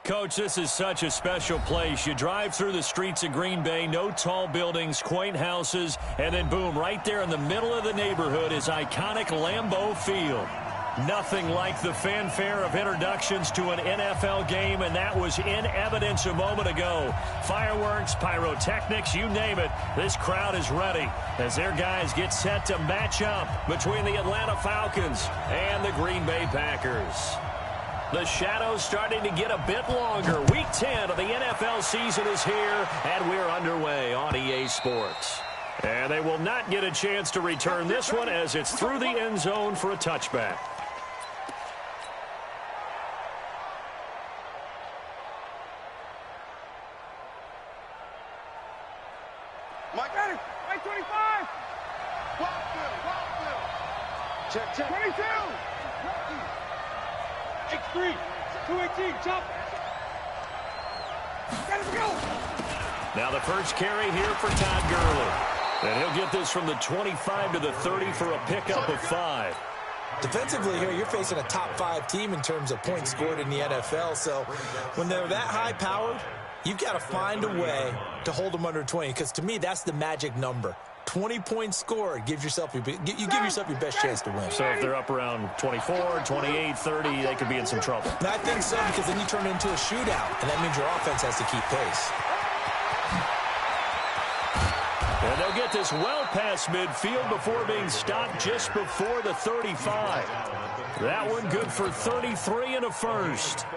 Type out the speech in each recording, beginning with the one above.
Coach, this is such a special place. You drive through the streets of Green Bay, no tall buildings, quaint houses, and then boom, right there in the middle of the neighborhood is iconic Lambeau Field. Nothing like the fanfare of introductions to an NFL game, and that was in evidence a moment ago. Fireworks, pyrotechnics, you name it, this crowd is ready as their guys get set to match up between the Atlanta Falcons and the Green Bay Packers. The shadows starting to get a bit longer. Week 10 of the NFL season is here, and we're underway on EA Sports. And they will not get a chance to return this one as it's through the end zone for a touchback. Mike 25. Check. 22. X3, 218, jump. Let's go. Now the first carry here for Todd Gurley. And he'll get this from the 25 to the 30 for a pickup of 5. Defensively here, you're facing a top 5 team in terms of points scored in the NFL. So when they're that high-powered, you've got to find a way to hold them under 20. Because to me, that's the magic number. 20 points scored, you give yourself your best chance to win. So if they're up around 24, 28, 30, they could be in some trouble. And I think so, because then you turn it into a shootout, and that means your offense has to keep pace. And they'll get this well past midfield before being stopped just before the 35. That one good for 33 and a first.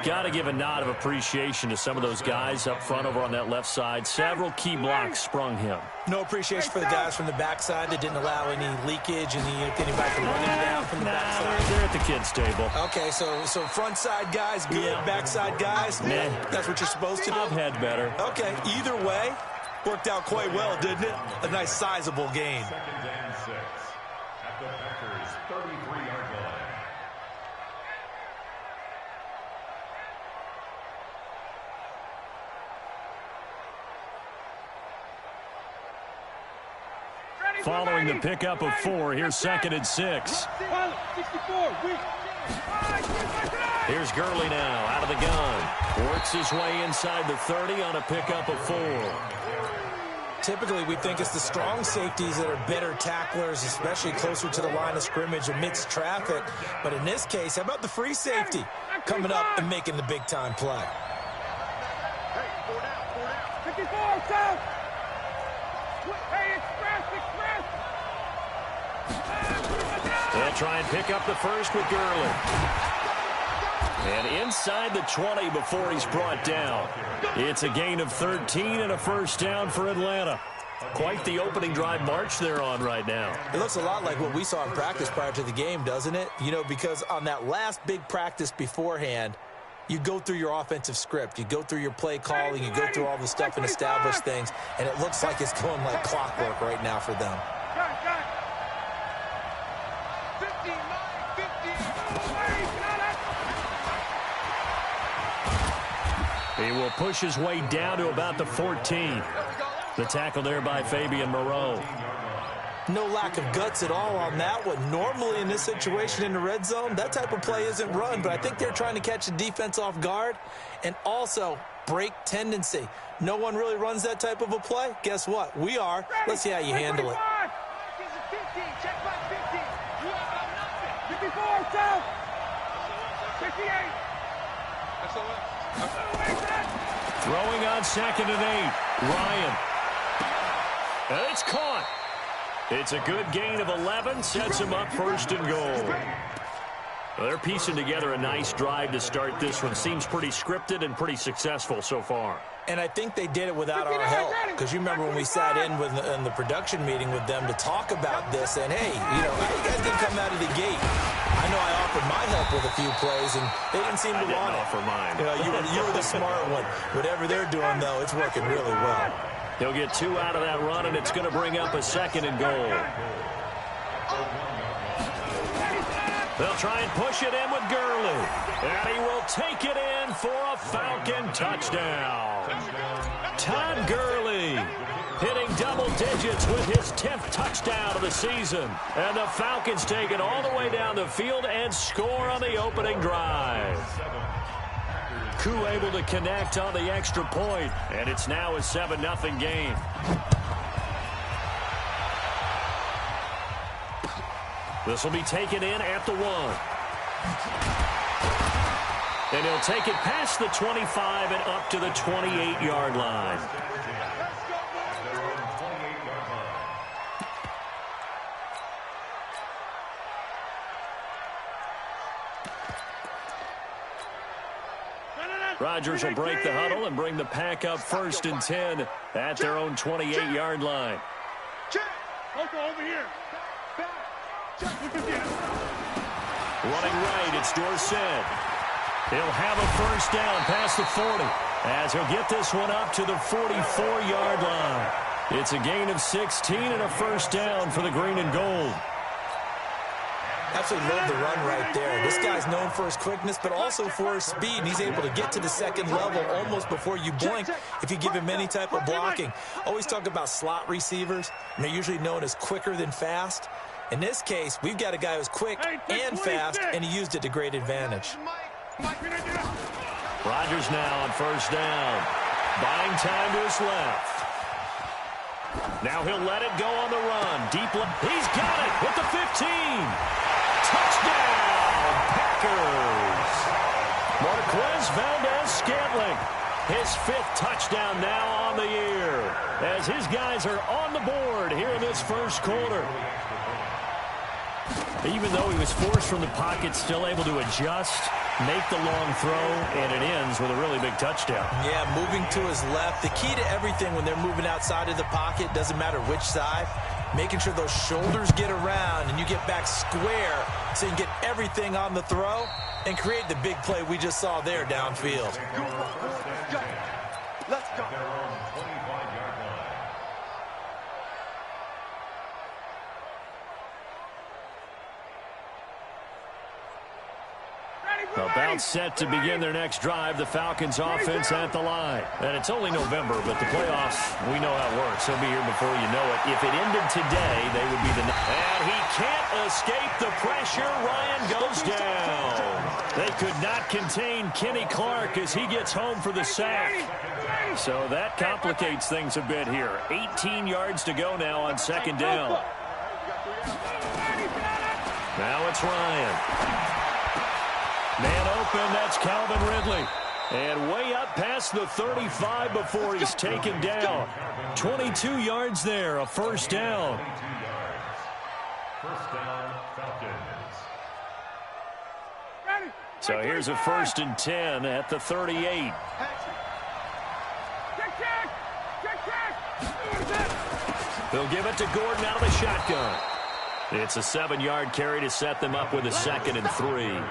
Got to give a nod of appreciation to some of those guys up front over on that left side. Several key blocks sprung him. No appreciation for the guys from the backside that didn't allow any leakage and anybody from running down from the backside. They're at the kids' table. Okay, so front side guys good, backside guys, that's what you're supposed to do? I've had better. Okay, either way, worked out quite well, didn't it? A nice sizable gain. Following the pickup of 4, here's 2nd and 6. Here's Gurley now out of the gun. Works his way inside the 30 on a pickup of 4. Typically, we think it's the strong safeties that are better tacklers, especially closer to the line of scrimmage amidst traffic. But in this case, how about the free safety coming up and making the big-time play? 54, south. Hey, express. They'll try and pick up the first with Gurley. And inside the 20 before he's brought down. It's a gain of 13 and a first down for Atlanta. Quite the opening drive march they're on right now. It looks a lot like what we saw in practice prior to the game, doesn't it? You know, because on that last big practice beforehand, you go through your offensive script. You go through your play calling. You go through all the stuff and establish things. And it looks like it's going like clockwork right now for them. He will push his way down to about the 14. The tackle there by Fabian Moreau. No lack of guts at all on that one. Normally in this situation in the red zone, that type of play isn't run, but I think they're trying to catch the defense off guard and also break tendency. No one really runs that type of a play. Guess what? We are. Let's see how you handle it. 54, south. 58. Throwing on 2nd and 8. Ryan. And it's caught. It's a good gain of 11. Sets him up 1st and goal. Well, they're piecing together a nice drive to start this one. Seems pretty scripted and pretty successful so far. And I think they did it without our help. Because you remember when we sat in the production meeting with them to talk about this. And, hey, you know, how you guys didn't come out of the gate? I know I offered my help with a few plays, and they didn't seem to want it. Offer mine. You know, you were the smart one. Whatever they're doing, though, it's working really well. He'll get 2 out of that run, and it's going to bring up a 2nd and goal. They'll try and push it in with Gurley. And he will take it in for a Falcon touchdown. Todd Gurley hitting double digits with his 10th touchdown of the season. And the Falcons take it all the way down the field and score on the opening drive. Koo able to connect on the extra point, and it's now a 7-0 game. This will be taken in at the 1. And he'll take it past the 25 and up to the 28-yard line. Rodgers will break the huddle and bring the pack up 1st and 10 at their own 28-yard line. Over here. Running right, it's Dorsett. He'll have a 1st down past the 40 as he'll get this one up to the 44-yard line. It's a gain of 16 and a 1st down for the green and gold. Absolutely love the run right there. This guy's known for his quickness, but also for his speed. And he's able to get to the second level almost before you blink if you give him any type of blocking. Always talk about slot receivers, and they're usually known as quicker than fast. In this case, we've got a guy who's quick and fast, and he used it to great advantage. Rodgers now on 1st down. Buying time to his left. Now he'll let it go on the run. Deep left. He's got it with the 15. Touchdown, Packers. Marquez Valdez-Scantling. His 5th touchdown now on the year as his guys are on the board here in this 1st quarter. Even though he was forced from the pocket, still able to adjust, make the long throw, and it ends with a really big touchdown. Yeah, moving to his left. The key to everything when they're moving outside of the pocket, doesn't matter which side, making sure those shoulders get around and you get back square so you can get everything on the throw and create the big play we just saw there downfield. Let's go. About set to begin their next drive, the Falcons offense at the line. And it's only November, but the playoffs, we know how it works. They'll be here before you know it. If it ended today, they would be the... And he can't escape the pressure. Ryan goes down. They could not contain Kenny Clark as he gets home for the sack. So that complicates things a bit here. 18 yards to go now on 2nd down. Now it's Ryan. Man open, that's Calvin Ridley. And way up past the 35 before he's taken down. 22 yards there, a 1st down. So here's a 1st and 10 at the 38. They'll give it to Gordon out of the shotgun. It's a 7-yard carry to set them up with a 2nd and 3.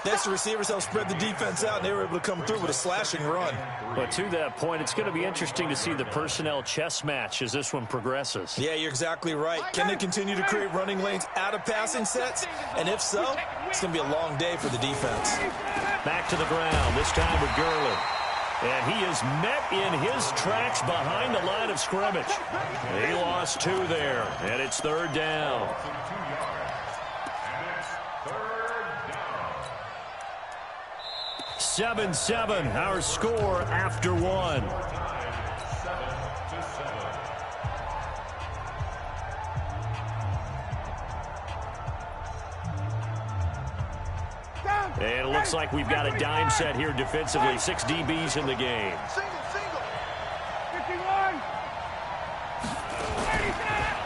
Next, the receivers helped spread the defense out, and they were able to come through with a slashing run. But to that point, it's going to be interesting to see the personnel chess match as this one progresses. Yeah, you're exactly right. Can they continue to create running lanes out of passing sets? And if so, it's going to be a long day for the defense. Back to the ground, this time with Gurley. And he is met in his tracks behind the line of scrimmage. He lost 2 there, and it's 3rd down. 7-7, our score after 1. And it looks like we've got a dime set here defensively. 6 DBs in the game.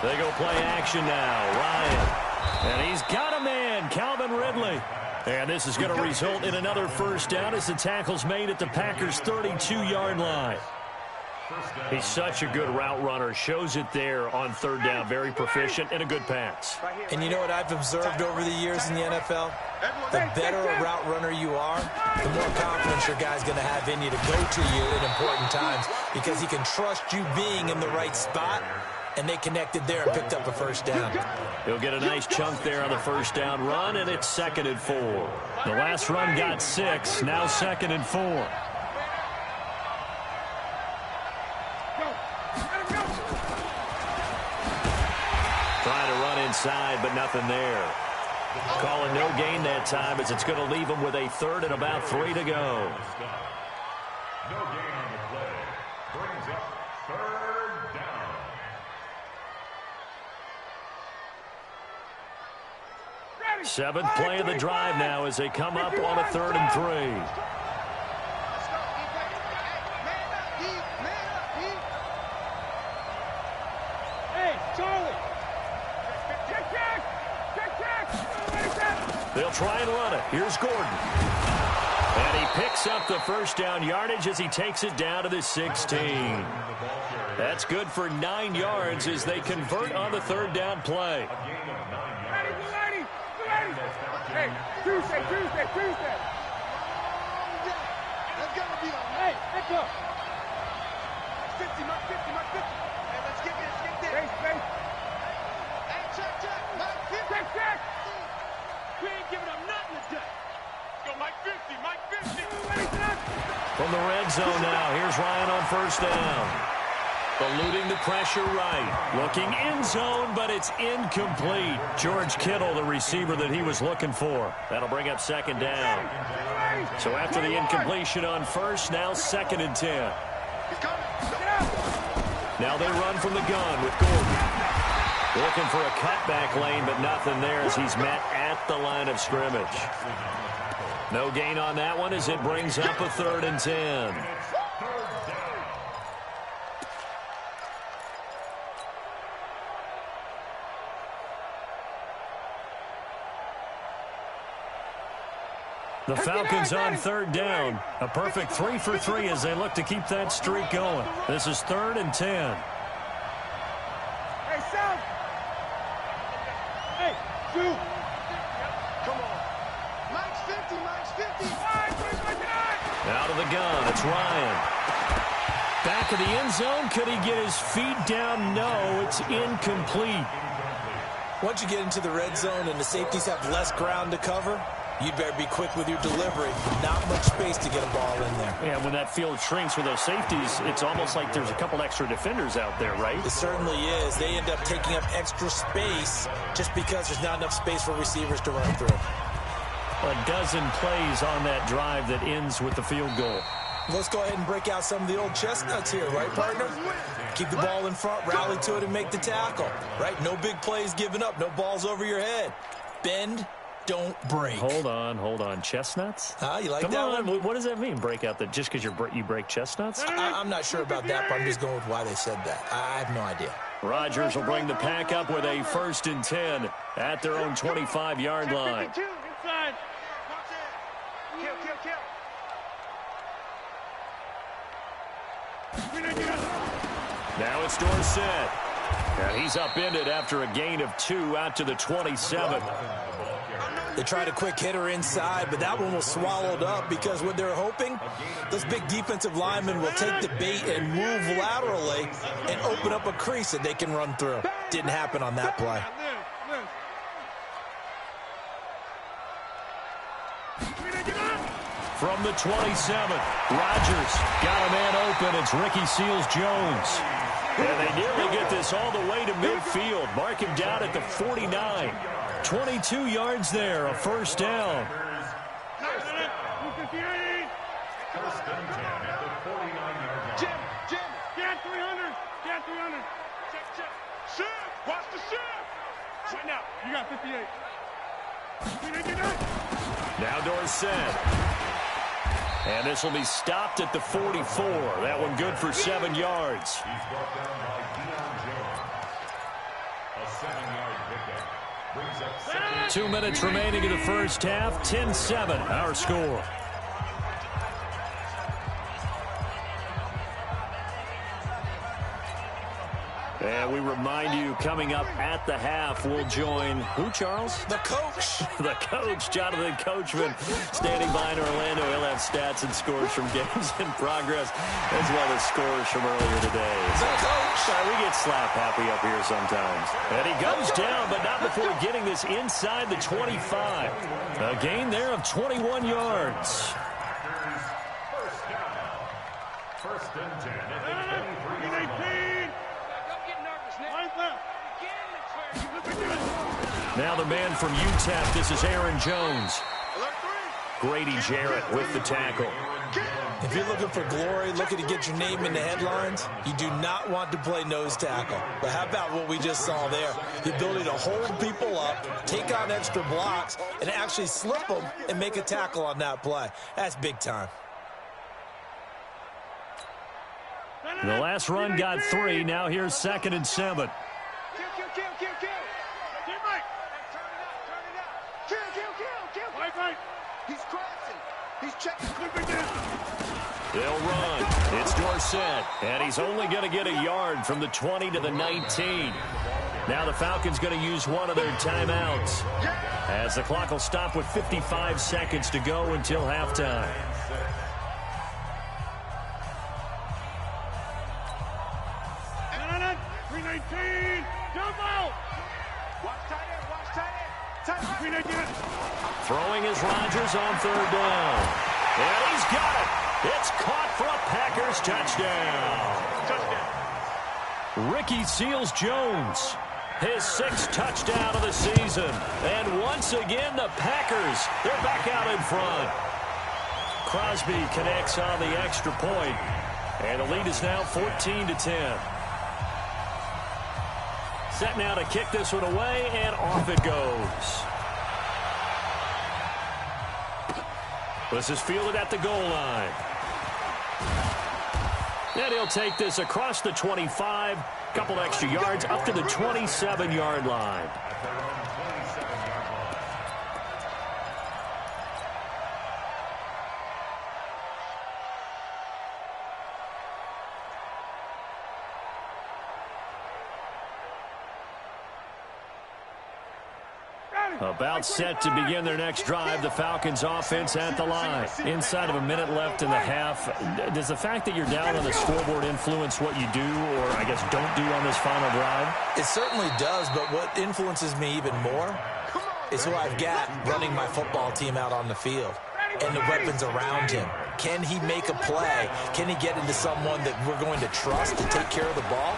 They go play action now. Ryan. And he's got a man, Calvin Ridley. And this is going to result in another 1st down as the tackle's made at the Packers' 32-yard line. He's such a good route runner. Shows it there on 3rd down. Very proficient and a good pass. And you know what I've observed over the years in the NFL? The better a route runner you are, the more confidence your guy's going to have in you to go to you at important times because he can trust you being in the right spot. And they connected there and picked up a 1st down. He'll get a nice chunk there on the 1st down run, and it's 2nd and 4. The last run got 6, now 2nd and 4. Trying to run inside, but nothing there. Calling no gain that time as it's going to leave them with a third and about 3 to go. No gain on the play. Brings up third down. Seventh play of the drive now as they come up on a 3rd and 3. Hey, Charlie. They'll try and run it. Here's Gordon. And he picks up the first down yardage as he takes it down to the 16. That's good for 9 yards as they convert on the 3rd down play. Hey, Tuesday. That's gonna be a hey, let's go. 50, Mark 50. Hey, let's get this. Space. Hey, check. Mark 50. Check. We ain't giving up nothing today. Go, Mike 50. From the red zone now, here's Ryan on 1st down. Eluding the pressure right. Looking end zone, but it's incomplete. George Kittle, the receiver that he was looking for. That'll bring up 2nd down. So after the incompletion on 1st, now 2nd and 10. Now they run from the gun with Gordon. Looking for a cutback lane, but nothing there as he's met at the line of scrimmage. No gain on that one as it brings up a 3rd and 10. The Falcons on 3rd down. A perfect 3 for 3 as they look to keep that streak going. This is 3rd and 10. Hey, Sam. Hey, shoot. Come on. Mike's 50. Out of the gun, it's Ryan. Back of the end zone. Could he get his feet down? No, it's incomplete. Once you get into the red zone and the safeties have less ground to cover, you better be quick with your delivery. Not much space to get a ball in there. Yeah, when that field shrinks with those safeties, it's almost like there's a couple extra defenders out there, right? It certainly is. They end up taking up extra space just because there's not enough space for receivers to run through. A dozen plays on that drive that ends with the field goal. Let's go ahead and break out some of the old chestnuts here, right, partner? Keep the ball in front, rally to it, and make the tackle, right? No big plays given up, no balls over your head. Bend, don't break. Hold on. Chestnuts? You like Come that on. one? What does that mean, break out that just because you break chestnuts? I'm not sure about that, but I'm just going with why they said that. I have no idea. Rodgers will bring the pack up with a 1st and 10 at their own 25-yard line. Inside. Kill. Now it's Dorsett. And he's upended after a gain of 2 out to the 27. They tried a quick hitter inside, but that one was swallowed up because what they're hoping, those big defensive linemen will take the bait and move laterally and open up a crease that they can run through. Didn't happen on that play. From the 27, Rodgers got a man open. It's Ricky Seals-Jones. And they nearly get this all the way to midfield. Mark him down at the 49. 22 yards there, a 1st down. Jim, get 300. Check. Shift, watch the shift. Right now, you got 58. Now Dorsett. And this will be stopped at the 44. That one good for 7 yards. He's brought down by Deion Jones. A 7-yard pickup. Brings up 2 minutes remaining in the first half. 10-7, our score. And we remind you, coming up at the half, we'll join who, Charles? The coach. The coach, Jonathan Coachman, standing by in Orlando. He'll have stats and scores from games in progress, as well as scores from earlier today. The coach. We get slap happy up here sometimes. And he goes down, but not before getting this inside the 25. A gain there of 21 yards. First and 10 at the 23. Now the man from UTEP, this is Aaron Jones. Grady Jarrett with the tackle. If you're looking for glory, looking to get your name in the headlines, you do not want to play nose tackle. But how about what we just saw there? The ability to hold people up, take on extra blocks, and actually slip them and make a tackle on that play. That's big time. The last run got 3. Now here's 2nd and 7. He's crossing. He's checking. They'll run. It's Dorsett, and he's only going to get a yard from the 20 to the 19. Now the Falcons going to use one of their timeouts, as the clock will stop with 55 seconds to go until halftime. Throwing is Rodgers on 3rd down. And he's got it. It's caught for a Packers touchdown. Ricky Seals-Jones, his 6th touchdown of the season. And once again, the Packers, they're back out in front. Crosby connects on the extra point. And the lead is now 14-10. Set now to kick this one away, and off it goes. This is fielded at the goal line. And he'll take this across the 25, couple extra yards up to the 27-yard line. About set to begin their next drive, the Falcons offense at the line. Inside of a minute left in the half, does the fact that you're down on the scoreboard influence what you do, or I guess don't do on this final drive? It certainly does, but what influences me even more is who I've got running my football team out on the field and the weapons around him. Can he make a play? Can he get into someone that we're going to trust to take care of the ball?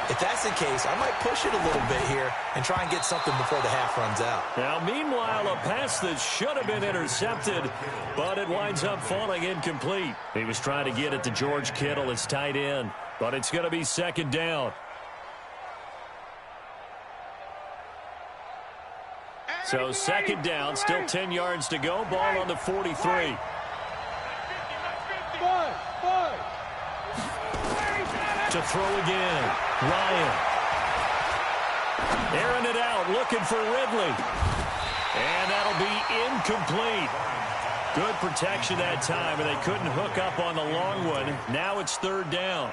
If that's the case, I might push it a little bit here and try and get something before the half runs out. Now, meanwhile, a pass that should have been intercepted, but it winds up falling incomplete. He was trying to get it to George Kittle, his tight end, but it's going to be 2nd down. So 2nd down, still 10 yards to go, ball on the 43. To throw again, Ryan. Airing it out, looking for Ridley. And that'll be incomplete. Good protection that time, and they couldn't hook up on the long one. Now it's 3rd down.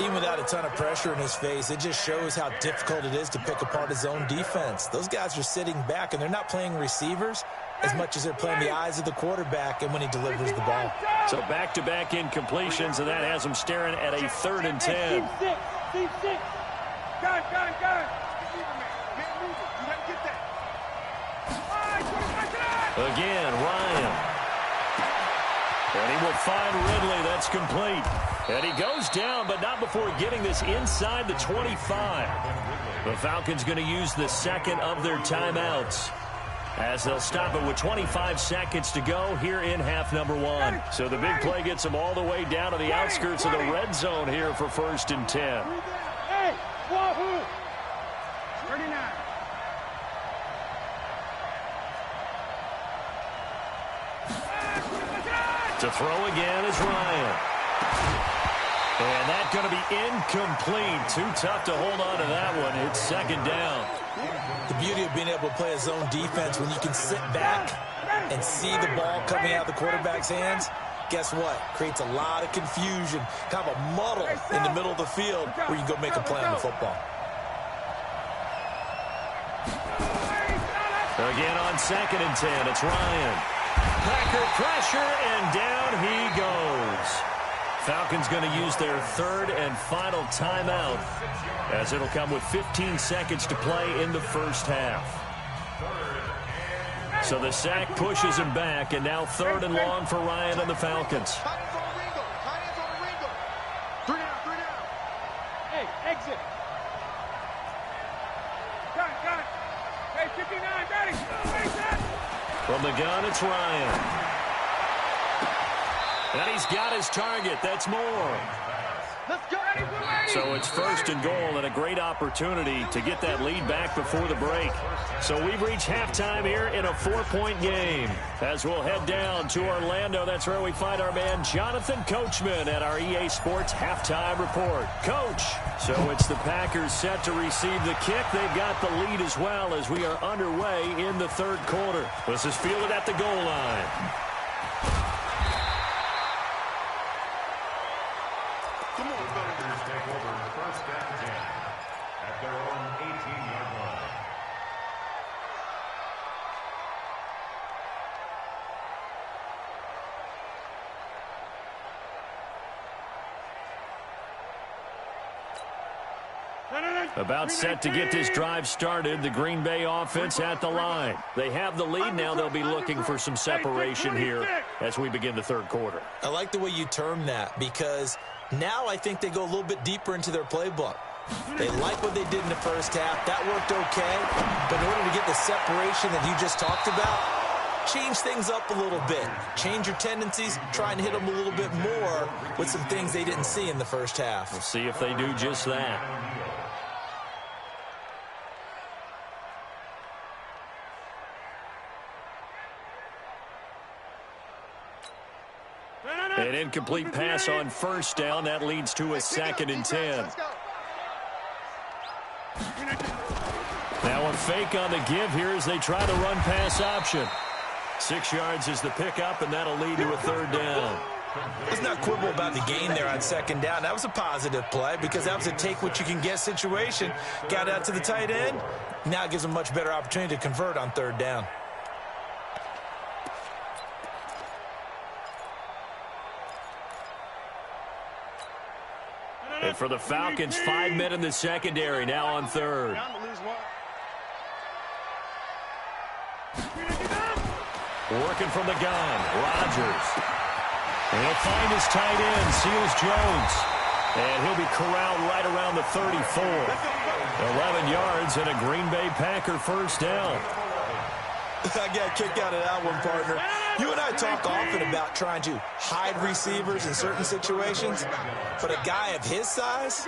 Even without a ton of pressure in his face, it just shows how difficult it is to pick apart his own defense. Those guys are sitting back, and they're not playing receivers as much as they're playing the eyes of the quarterback and when he delivers the ball. So back-to-back incompletions, and that has them staring at a 3rd and 10. Got it. Can't move it. You gotta get that. Again, Ryan. And he will find Ridley. That's complete. And he goes down, but not before getting this inside the 25. The Falcons going to use the 2nd of their timeouts, as they'll stop it with 25 seconds to go here in half number 1. So the big play gets them all the way down to the outskirts of the red zone here for 1st and 10. Hey, Wahoo! 39. To throw again is Ryan. And that's going to be incomplete. Too tough to hold on to that one. It's 2nd down. The beauty of being able to play a zone defense when you can sit back and see the ball coming out of the quarterback's hands, guess what? Creates a lot of confusion, kind of a muddle in the middle of the field where you can go make a play on the football. Again on 2nd and 10, it's Ryan. Packer pressure, and down he goes. Falcons going to use their 3rd and final timeout, as it'll come with 15 seconds to play in the first half. So the sack pushes him back, and now 3rd and long for Ryan and the Falcons. Tight ends on Ringo. Tight ends on Ringo. 3 down. Hey, exit. Got it. Hey, From the gun, it's Ryan. And he's got his target. That's Moore. So it's 1st and goal, and a great opportunity to get that lead back before the break. So we've reached halftime here in a 4-point game. As we'll head down to Orlando, that's where we find our man Jonathan Coachman at our EA Sports Halftime Report. Coach, so it's the Packers set to receive the kick. They've got the lead as well as we are underway in the 3rd quarter. This is fielded at the goal line. About set to get this drive started, the Green Bay offense at the line. They have the lead now. They'll be looking for some separation here as we begin the 3rd quarter. I like the way you term that because now I think they go a little bit deeper into their playbook. They like what they did in the 1st half. That worked okay. But in order to get the separation that you just talked about, change things up a little bit. Change your tendencies. Try and hit them a little bit more with some things they didn't see in the 1st half. We'll see if they do just that. An incomplete pass on 1st down. That leads to a 2nd and 10. Now a fake on the give here as they try the run pass option. 6 yards is the pickup, and that'll lead to a 3rd down. Let's not quibble about the gain there on 2nd down. That was a positive play because that was a take-what-you-can-get situation. Got out to the tight end. Now it gives them a much better opportunity to convert on 3rd down. And for the Falcons, 5 men in the secondary now on 3rd. Working from the gun, Rodgers. And he'll find his tight end, Seals Jones. And he'll be corralled right around the 34. 11 yards and a Green Bay Packer 1st down. I got a kick out of that one, partner. You and I talk often about trying to hide receivers in certain situations, but a guy of his size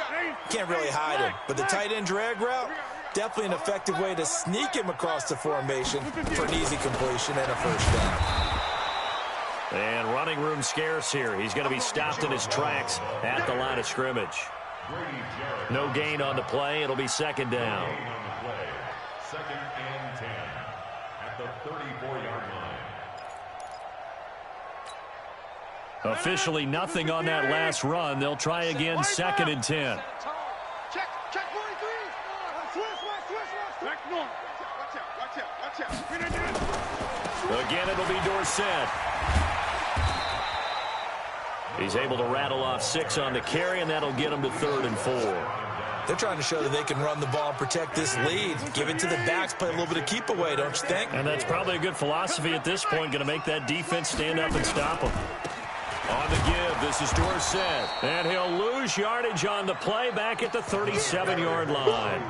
can't really hide him. But the tight end drag route, definitely an effective way to sneak him across the formation for an easy completion and a 1st down. And running room scarce here. He's going to be stopped in his tracks at the line of scrimmage. No gain on the play. It'll be 2nd down. 2nd and 10 at the 34-yard line. Officially nothing on that last run. They'll try again, 2nd and 10. Check 43. Again, it'll be Dorsett. He's able to rattle off 6 on the carry, and that'll get him to 3rd and 4. They're trying to show that they can run the ball and protect this lead. Give it to the backs, play a little bit of keep away, don't you think? And that's probably a good philosophy at this point, going to make that defense stand up and stop them. On the give, this is Dorsett. And he'll lose yardage on the play back at the 37-yard line.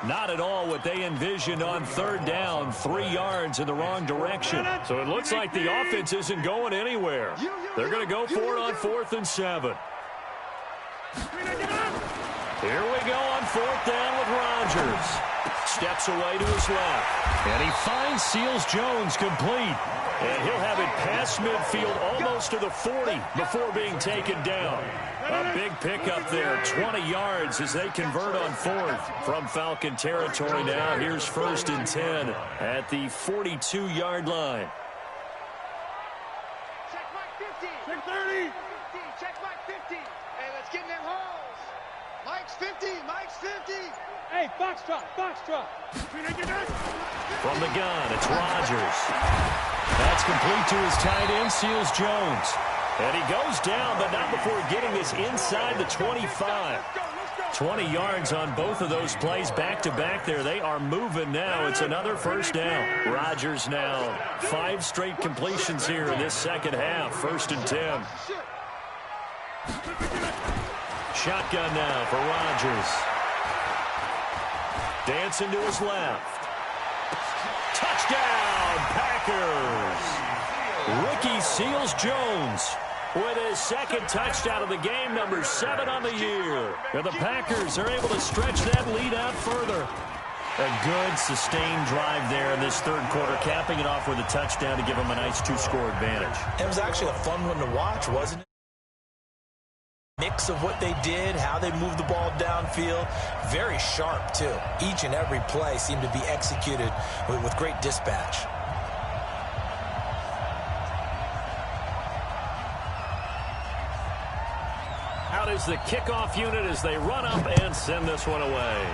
Not at all what they envisioned on 3rd down, 3 yards in the wrong direction. So it looks like the offense isn't going anywhere. They're going to go for it on 4th and 7. Here we go on 4th down with Rodgers. Steps away to his left. And he finds Seals Jones complete. And he'll have it past midfield almost to the 40 before being taken down. A big pickup there, 20 yards as they convert on 4th from Falcon territory now. Here's 1st and 10 at the 42-yard line. Check Mike 50. Check 30. Check Mike 50. Hey, let's get in them holes. Mike's 50. Mike's 50. Hey, foxtrot. From the gun, it's Rodgers. That's complete to his tight end, Seals Jones. And he goes down, but not before getting this inside the 25. 20 yards on both of those plays back-to-back there. They are moving now. It's another 1st down. Rodgers now 5 straight completions here in this 2nd half. 1st and 10. Shotgun now for Rodgers. Dancing to his left. Touchdown, Packers. Ricky Seals-Jones with his second touchdown of the game, number 7 on the year. And the Packers are able to stretch that lead out further. A good, sustained drive there in this third quarter, capping it off with a touchdown to give them a nice 2-score advantage. It was actually a fun one to watch, wasn't it? Mix of what they did, how they moved the ball downfield. Very sharp, too. Each and every play seemed to be executed with great dispatch. Out is the kickoff unit as they run up and send this one away.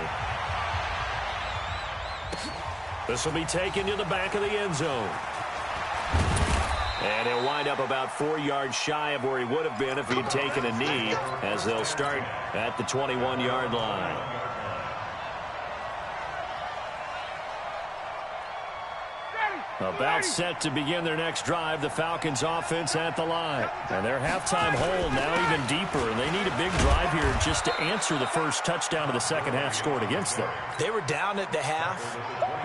This will be taken to the back of the end zone. And he'll wind up about 4 yards shy of where he would have been if he'd taken a knee, as they'll start at the 21-yard line. About set to begin their next drive, the Falcons offense at the line. And their halftime hole now even deeper, and they need a big drive here just to answer the first touchdown of the second half scored against them. They were down at the half.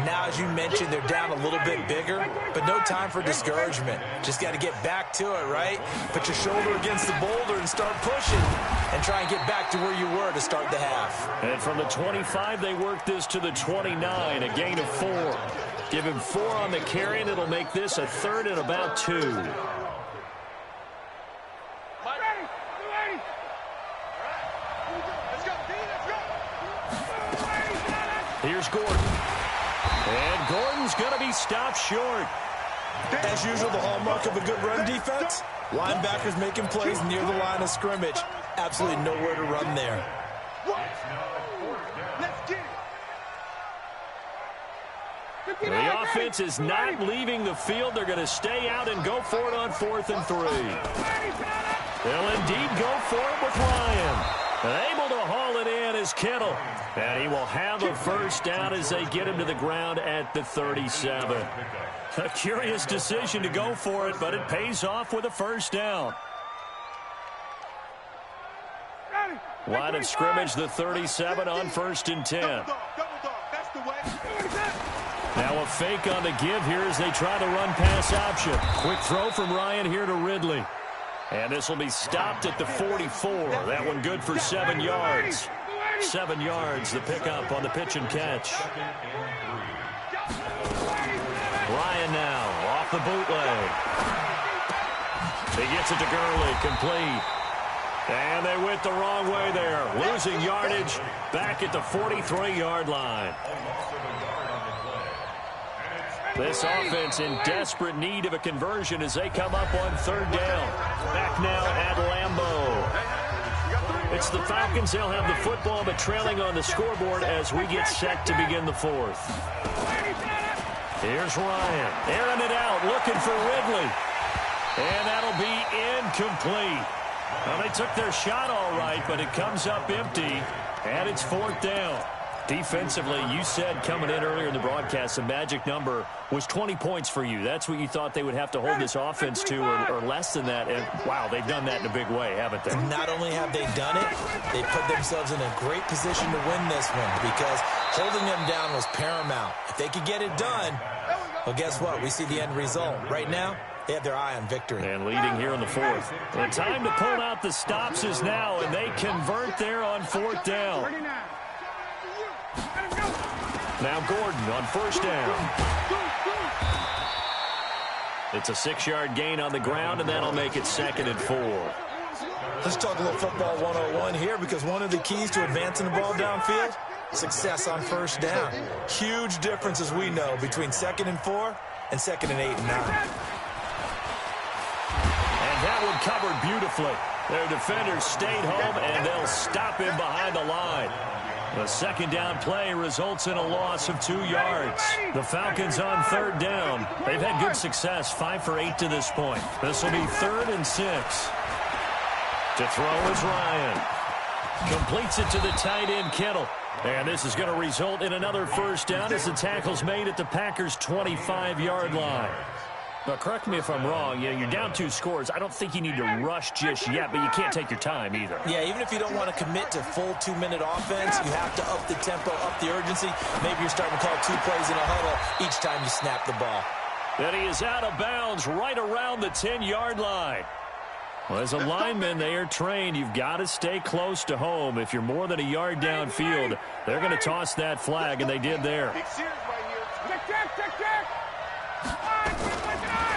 Now, as you mentioned, they're down a little bit bigger, but no time for discouragement. Just got to get back to it, right? Put your shoulder against the boulder and start pushing and try and get back to where you were to start the half. And from the 25, they work this to the 29, a gain of 4. Give him 4 on the carry, and it'll make this a third and about 2. Here's Gordon. And Gordon's going to be stopped short. As usual, the hallmark of a good run defense, linebackers making plays near the line of scrimmage. Absolutely nowhere to run there. The offense is not leaving the field. They're going to stay out and go for it on 4th and 3. They'll indeed go for it with Ryan. Able to haul it in is Kittle. And he will have a first down as they get him to the ground at the 37. A curious decision to go for it, but it pays off with a first down. Line of scrimmage, the 37 on 1st and 10. Now a fake on the give here as they try the run-pass option. Quick throw from Ryan here to Ridley. And this will be stopped at the 44. That one good for 7 yards. 7 yards, the pickup on the pitch and catch. Ryan now off the bootleg. He gets it to Gurley, complete. And they went the wrong way there. Losing yardage back at the 43-yard line. This offense in desperate need of a conversion as they come up on 3rd down. Back now at Lambeau. It's the Falcons. They'll have the football, but trailing on the scoreboard as we get set to begin the 4th. Here's Ryan. Airing it out, looking for Ridley. And that'll be incomplete. Well, they took their shot all right, but it comes up empty, and it's 4th down. Defensively, you said coming in earlier in the broadcast, the magic number was 20 points for you. That's what you thought they would have to hold this offense to, or less than that. And, wow, they've done that in a big way, haven't they? Not only have they done it, they put themselves in a great position to win this one because holding them down was paramount. If they could get it done, well, guess what? We see the end result. Right now, they have their eye on victory. And leading here in the 4th. The time to pull out the stops is now, and they convert there on 4th down. Now Gordon on 1st down. It's a 6-yard gain on the ground, and that'll make it 2nd and 4. Let's talk a little football 101 here because one of the keys to advancing the ball downfield, success on 1st down. Huge difference, as we know, between 2nd and 4 and 2nd and 8 and 9. And that one covered beautifully. Their defenders stayed home, and they'll stop him behind the line. The 2nd down play results in a loss of 2 yards. The Falcons on 3rd down. They've had good success, 5 for 8 to this point. This will be 3rd and 6. To throw is Ryan. Completes it to the tight end, Kittle. And this is going to result in another first down as the tackle's made at the Packers' 25-yard line. But correct me if I'm wrong, you're down 2 scores. I don't think you need to rush just yet, but you can't take your time either. Yeah, even if you don't want to commit to full 2-minute offense, you have to up the tempo, up the urgency. Maybe you're starting to call 2 plays in a huddle each time you snap the ball. And he is out of bounds right around the 10-yard line. Well, as a lineman, they are trained. You've got to stay close to home. If you're more than a yard downfield, they're going to toss that flag, and they did there.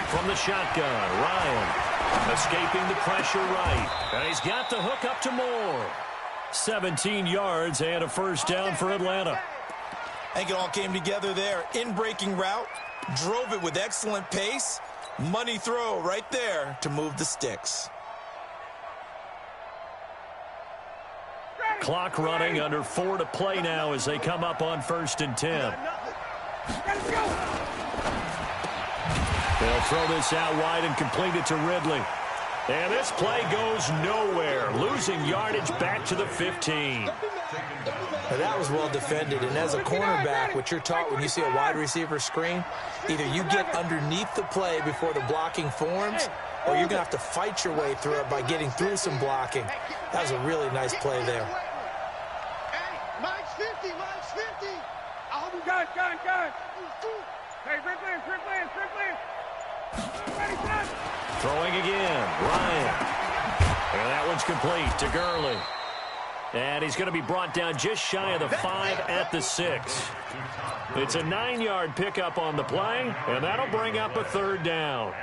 From the shotgun, Ryan escaping the pressure right. And he's got the hook up to Moore. 17 yards and a first down for Atlanta. I think it all came together there. In-breaking route, drove it with excellent pace. Money throw right there to move the sticks. Clock running, under 4 to play now as they come up on 1st and 10. They'll throw this out wide and complete it to Ridley. And this play goes nowhere, losing yardage back to the 15. Now that was well defended, and as a cornerback, what you're taught when you see a wide receiver screen, either you get underneath the play before the blocking forms, or you're going to have to fight your way through it by getting through some blocking. That was a really nice play there. Hey, mine's 50, mine's 50. I hope you gun. Hey, Ripley. Throwing again, Ryan. And that one's complete to Gurley. And he's going to be brought down just shy of the 5 at the 6. It's a 9-yard pickup on the play, and that'll bring up a 3rd down.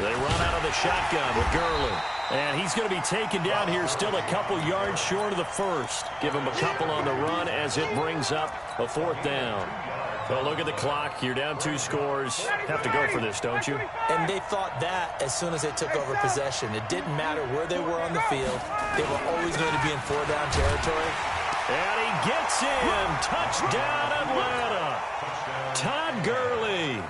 They run out of the shotgun with Gurley. And he's going to be taken down here still a couple yards short of the 1st. Give him a couple on the run as it brings up a 4th down. So look at the clock. You're down 2 scores. Have to go for this, don't you? And they thought that as soon as they took over possession. It didn't matter where they were on the field. They were always going to be in 4-down territory. And he gets in. Touchdown, Atlanta. Todd Gurley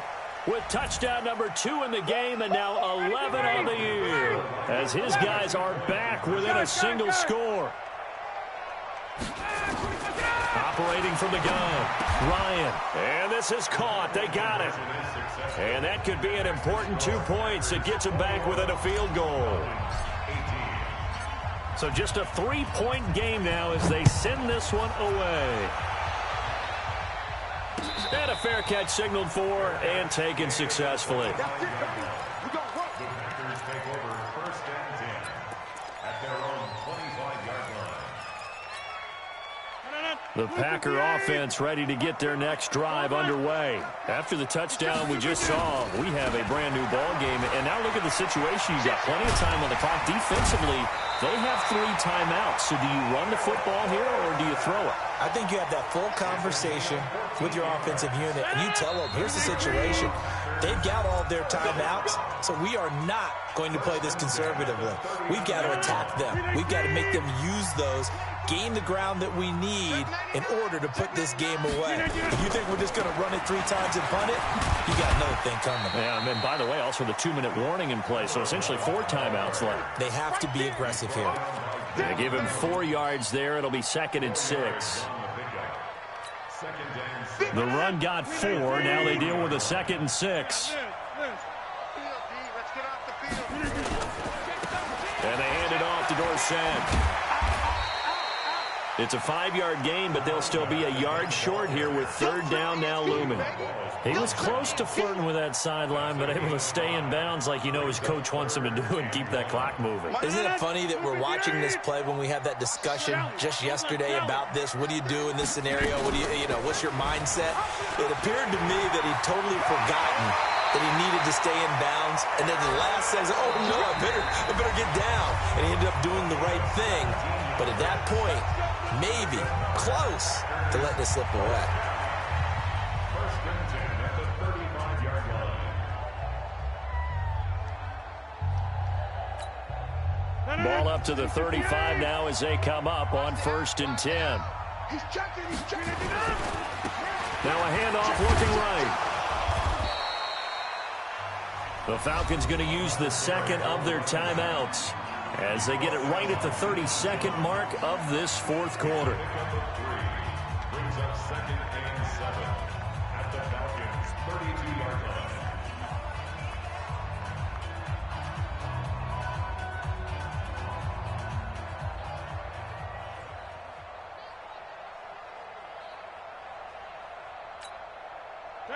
with touchdown number 2 in the game, and now 11 on the year, as his guys are back within a single score. Operating from the gun, Ryan, and this is caught. They got it. And that could be an important 2 points. It gets them back within a field goal. So just a 3-point game now as they send this one away. And a fair catch signaled for and taken successfully. The Packers take over 1st and 10 at their own 25-yard line. The Packer offense ready to get their next drive underway. After the touchdown we just saw, we have a brand new ball game. And now look at the situation. You've got plenty of time on the clock. Defensively, they have 3 timeouts. So do you run the football here or do you throw it? I think you have that full conversation with your offensive unit, and you tell them, here's the situation. They've got all their timeouts, so we are not going to play this conservatively. We've got to attack them. We've got to make them use those, gain the ground that we need in order to put this game away. If you think we're just going to run it 3 times and punt it, you got another thing coming. Yeah, and then, by the way, also the 2-minute warning in play, so essentially 4 timeouts left. They have to be aggressive here. They give him 4 yards there. It'll be 2nd and 6. The run got 4. Now they deal with a 2nd and 6. And they hand it off to Dorsett. It's a 5-yard gain, but they'll still be a yard short here with 3rd down now looming. He was close to flirting with that sideline, but able to stay in bounds like his coach wants him to do and keep that clock moving. Isn't it funny that we're watching this play when we had that discussion just yesterday about this? What do you do in this scenario? What do what's your mindset? It appeared to me that he'd totally forgotten that he needed to stay in bounds, and then the last says, oh no, I better get down. And he ended up doing the right thing. But at that point, maybe close to letting it slip away. 1st and 10 at the 35-yard line. Ball up to the 35 now as they come up on 1st and 10. He's checking. Now a handoff looking right. The Falcons going to use the 2nd of their timeouts. as they get it right at the 32nd mark of this fourth quarter. Brings up 2nd and 7 at the Falcons' 32-yard line.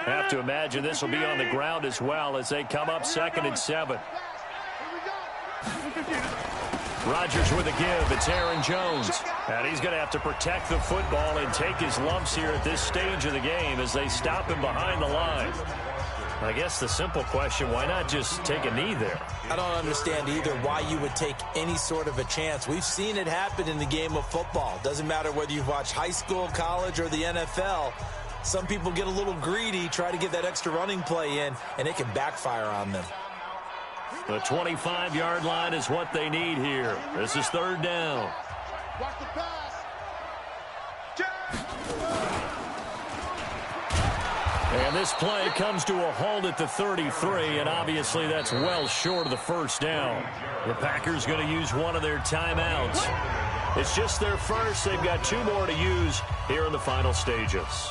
Have to imagine this will be on the ground as well as they come up 2nd and 7. Rodgers with a give. It's Aaron Jones. And he's going to have to protect the football and take his lumps here at this stage of the game as they stop him behind the line. I guess the simple question, why not just take a knee there? I don't understand either why you would take any sort of a chance. We've seen it happen in the game of football. Doesn't matter whether you've watched high school, college, or the NFL. Some people get a little greedy, try to get that extra running play in, and it can backfire on them. The 25-yard line is what they need here. This is 3rd down. Watch the pass. And this play comes to a halt at the 33, and obviously that's well short of the 1st down. The Packers going to use one of their timeouts. It's just their first. They've got 2 more to use here in the final stages.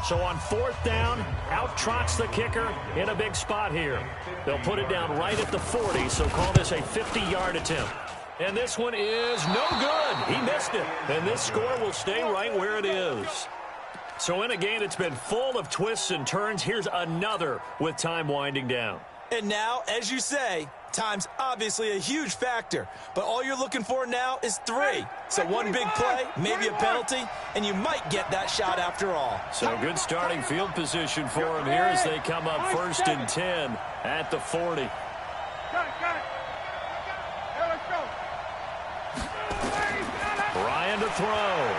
So on 4th down, out trots the kicker in a big spot here. They'll put it down right at the 40, so call this a 50-yard attempt. And this one is no good. He missed it. And this score will stay right where it is. So in a game that's been full of twists and turns, here's another with time winding down. And now, as you say, time's obviously a huge factor. But all you're looking for now is 3. So one big play, maybe a penalty, and you might get that shot after all. So good starting field position for them here as they come up 1st and 10 at the 40. Got it, got it. Here, let's go. Ryan to throw.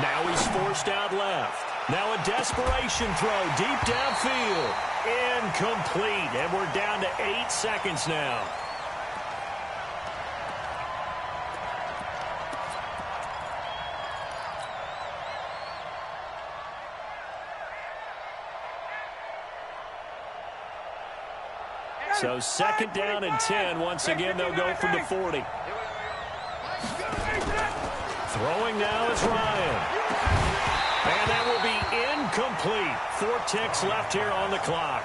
Now he's forced out left. Now a desperation throw deep downfield. Incomplete. And we're down to 8 seconds now. So 2nd down and 10. Once again, they'll go from the 40. Throwing now is Ryan. And that will be incomplete. 4 ticks left here on the clock.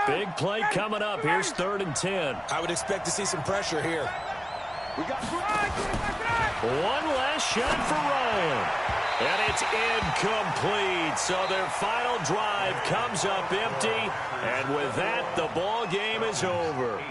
Big play coming up. Here's 3rd and 10. I would expect to see some pressure here. One last shot for Ryan. And it's incomplete. So their final drive comes up empty. And with that, the ball game is over.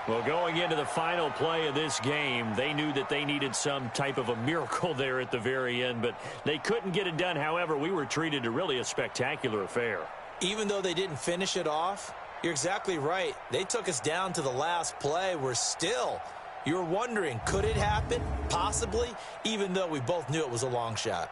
Well, going into the final play of this game, they knew that they needed some type of a miracle there at the very end, but they couldn't get it done. However, we were treated to really a spectacular affair. Even though they didn't finish it off, you're exactly right. They took us down to the last play. We're still, you're wondering, could it happen? Possibly, even though we both knew it was a long shot.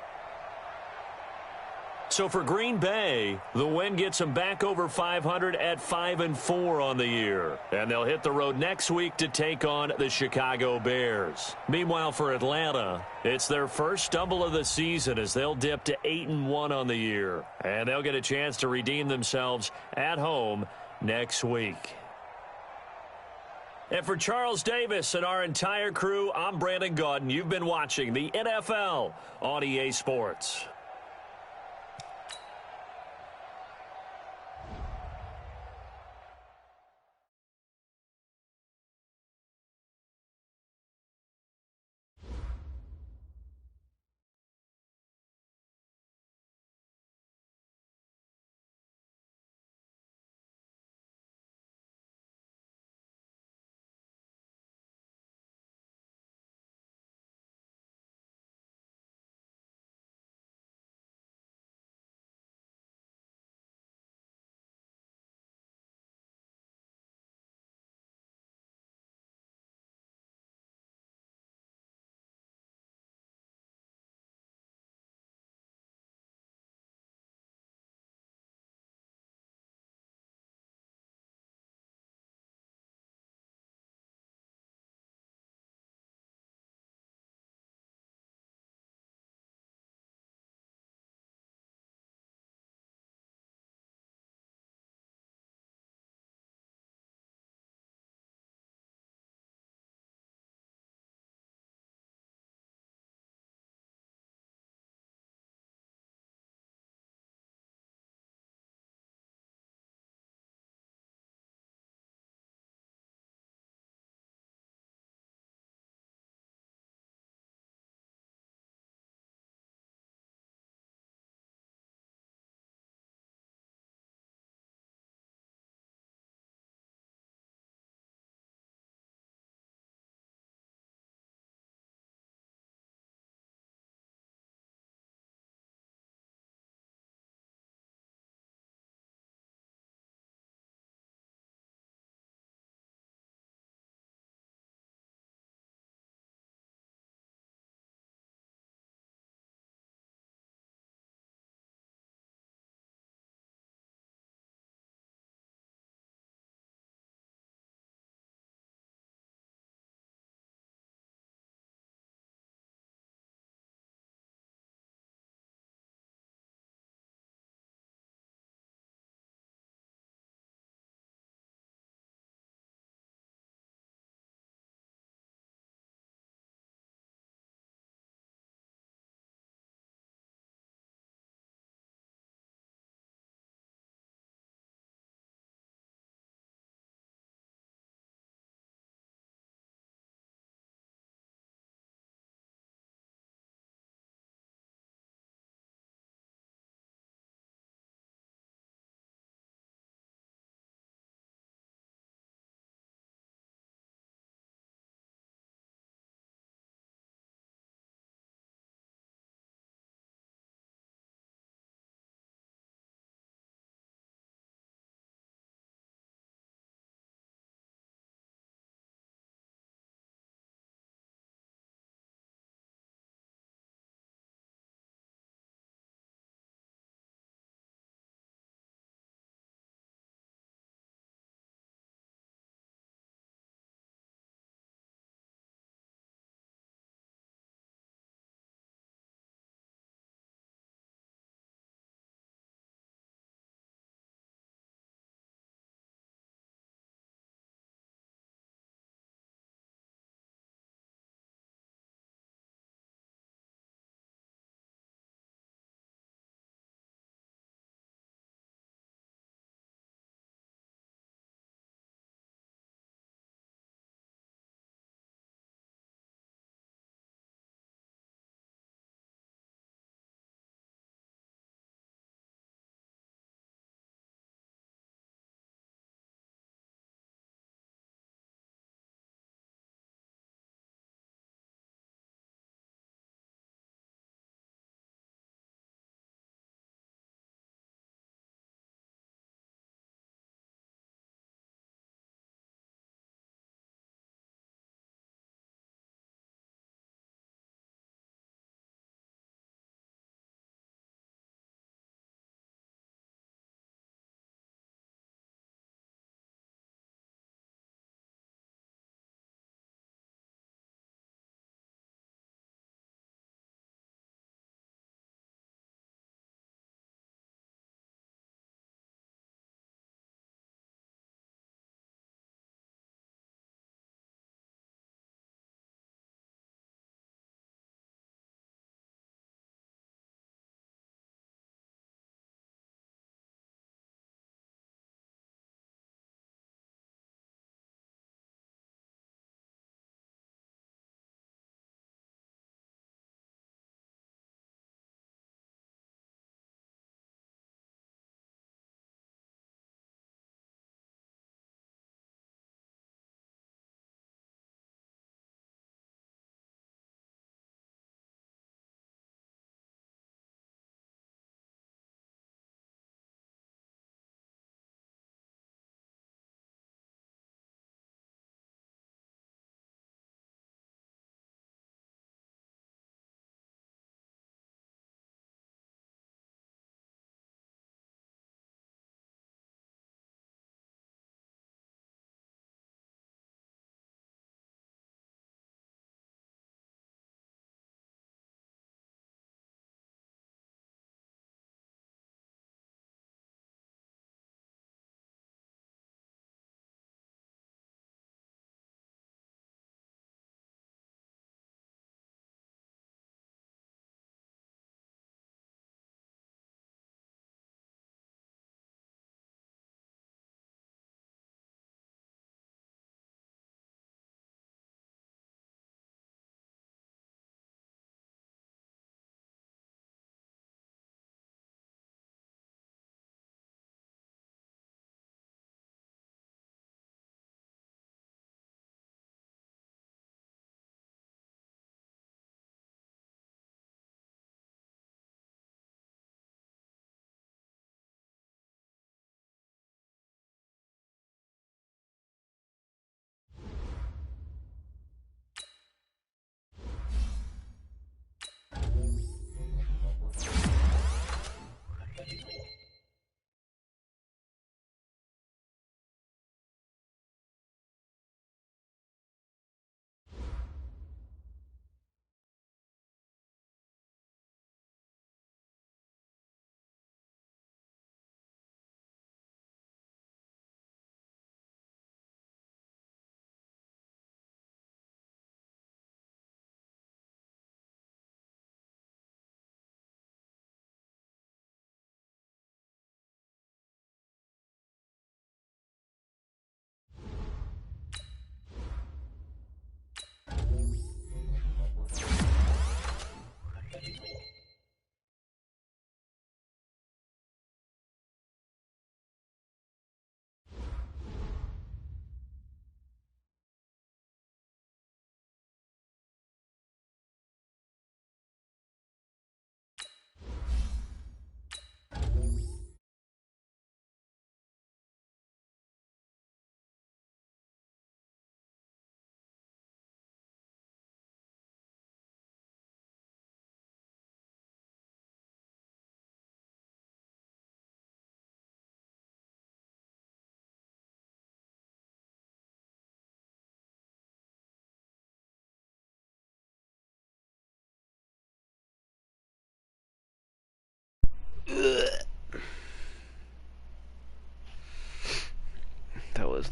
So for Green Bay, the win gets them back over 500 at 5-4 on the year. And they'll hit the road next week to take on the Chicago Bears. Meanwhile, for Atlanta, it's their first stumble of the season as they'll dip to 8-1 on the year. And they'll get a chance to redeem themselves at home next week. And for Charles Davis and our entire crew, I'm Brandon Gaudin. You've been watching the NFL on EA Sports.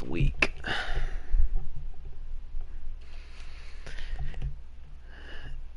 week.